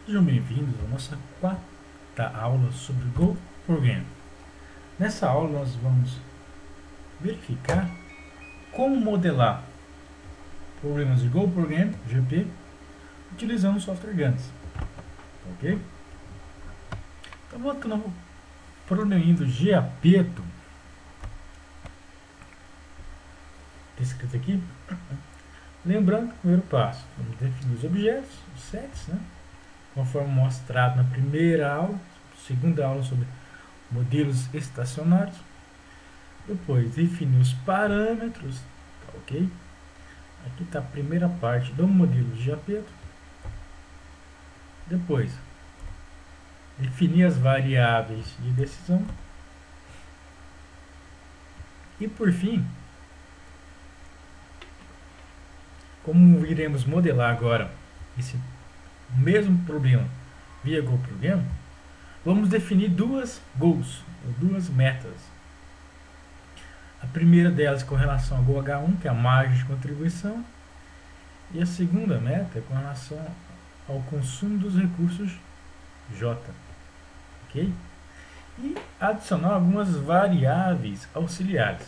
Sejam bem-vindos à nossa quarta aula sobre Go Program. Nessa aula nós vamos verificar como modelar problemas de Go Program, GP, utilizando o software GANs. Ok? Então, voltando ao probleminha do Geapeto, descrito aqui, lembrando que o primeiro passo, vamos definir os objetos, os sets, né? Conforme mostrado na primeira aula, segunda aula sobre modelos estacionários. Depois, definir os parâmetros, tá ok? Aqui está a primeira parte do modelo de Geapeto. Depois, definir as variáveis de decisão. E por fim, como iremos modelar agora esse mesmo problema via Go Program, vamos definir duas goals, ou duas metas. A primeira delas com relação ao GoH1, que é a margem de contribuição, e a segunda meta é com relação ao consumo dos recursos J. Ok? E adicionar algumas variáveis auxiliares.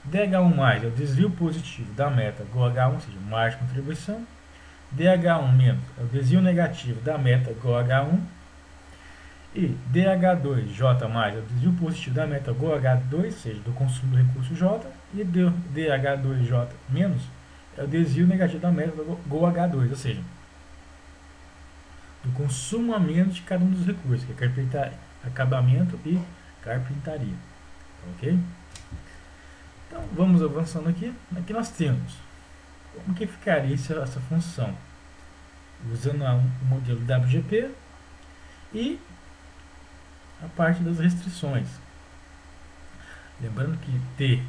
DH1+ é o desvio positivo da meta GoH1, ou seja, margem de contribuição. DH1- é o desvio negativo da meta GoH1. E DH2J+ é o desvio positivo da meta GoH2, ou seja, do consumo do recurso J. E DH2J- é o desvio negativo da meta GoH2, ou seja, do consumo a menos de cada um dos recursos, que é acabamento e carpintaria. Ok? Então vamos avançando aqui. Aqui nós temos como que ficaria essa função usando o modelo WGP e a parte das restrições. Lembrando que T-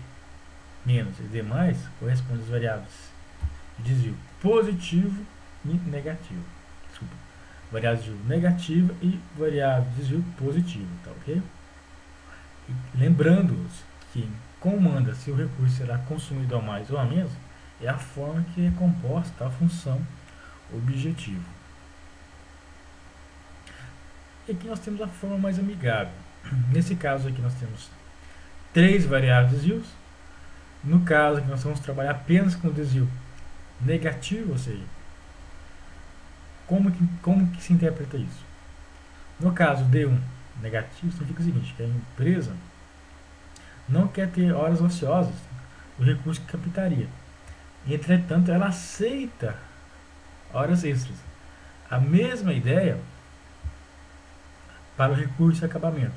e D+ correspondem às variáveis de desvio positivo e negativo. Desculpa. Variável de desvio negativa e variável de desvio positivo, tá ok? E lembrando-os que comanda se o recurso será consumido a mais ou a menos é a forma que é composta a função objetivo. E aqui nós temos a forma mais amigável. Nesse caso aqui nós temos três variáveis de desvios. No caso aqui nós vamos trabalhar apenas com o desvio negativo, ou seja, como que se interpreta isso? No caso D1 negativo, significa o seguinte, que a empresa não quer ter horas ociosas do recurso que captaria. Entretanto, ela aceita horas extras. A mesma ideia para o recurso de acabamento.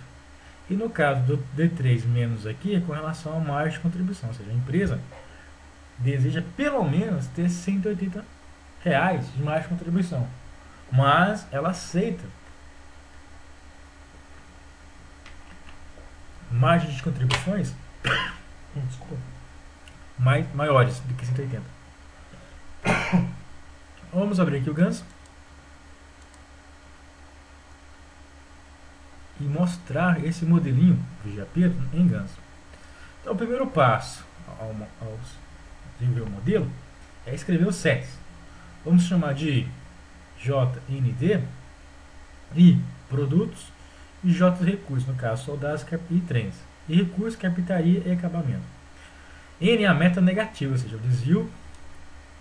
E no caso do D3- aqui é com relação à margem de contribuição, ou seja, a empresa deseja pelo menos ter R$ 180 de margem de contribuição, mas ela aceita margens de contribuições desculpa, maiores do que 180. Vamos abrir aqui o GANS e mostrar esse modelinho do Geapeto em GANS. Então, o primeiro passo ao desenvolver o modelo é escrever os sets. Vamos chamar de JND e produtos e J recursos, no caso soldados e trens. E recursos, carpintaria e acabamento. N é a meta negativa, ou seja, o desvio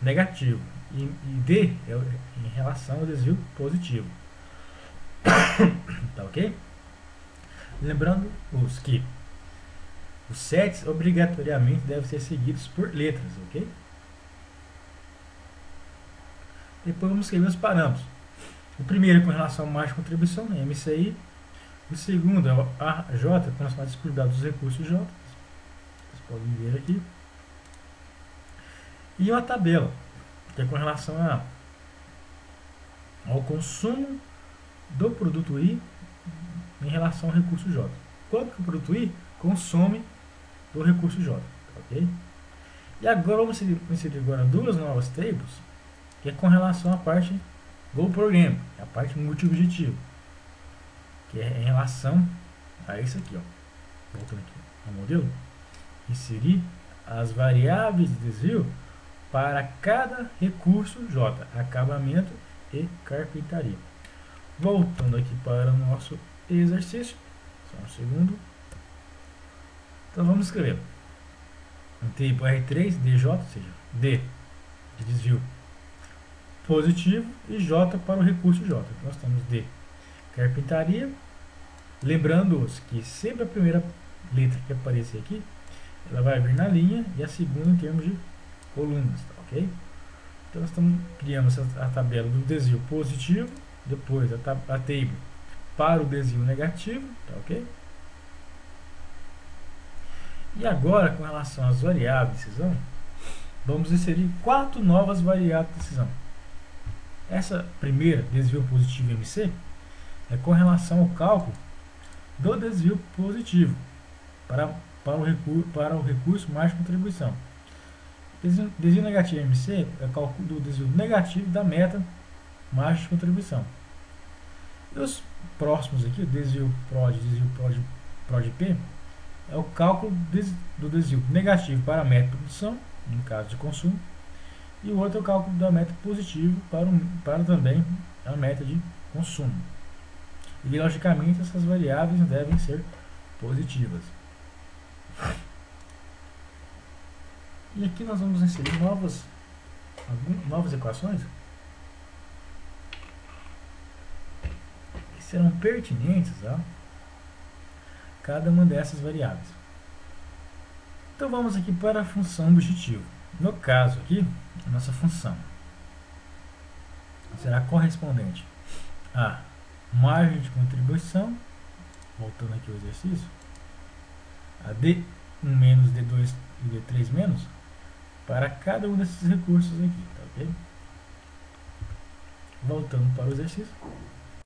negativo. E D é em relação ao desvio positivo. Tá ok? Lembrando que os sets obrigatoriamente devem ser seguidos por letras, ok? Depois vamos escrever os parâmetros. O primeiro é com relação à margem de contribuição, né, MCI. O segundo é o AJ, com relação à disponibilidade dos recursos J. Vocês podem ver aqui. E uma tabela, que é com relação ao consumo do produto I em relação ao recurso J. Quanto que o produto I consome do recurso J. Ok? E agora vamos inserir agora duas novas tables, que é com relação à parte Go Program, a parte multi-objetivo, que é em relação a isso aqui, ó. Voltando aqui ao modelo, inserir as variáveis de desvio para cada recurso J, acabamento e carpintaria. Voltando aqui para o nosso exercício, só um segundo. Então vamos escrever um tipo R3 DJ, ou seja, D de desvio positivo e J para o recurso J. Nós temos D carpintaria, lembrando-os que sempre a primeira letra que aparecer aqui, ela vai vir na linha e a segunda em termos de colunas, tá, ok? Então nós criamos a tabela do desvio positivo, depois a table para o desvio negativo, tá, ok? E agora, com relação às variáveis de decisão, vamos inserir 4 novas variáveis de decisão. Essa primeira, desvio positivo MC, é com relação ao cálculo do desvio positivo para o recurso mais contribuição. Desvio negativo MC é o cálculo do desvio negativo da meta mais de contribuição. E os próximos aqui, o desvio PROD P, é o cálculo do desvio negativo para a meta de produção, no caso de consumo, e o outro é o cálculo da meta positivo para também a meta de consumo. E logicamente essas variáveis devem ser positivas. E aqui nós vamos inserir novas equações que serão pertinentes a cada uma dessas variáveis. Então vamos aqui para a função objetivo. No caso aqui, a nossa função será correspondente a margem de contribuição, voltando aqui ao exercício, a D1 menos D2 e D3 menos, para cada um desses recursos aqui, tá ok? Voltando para o exercício.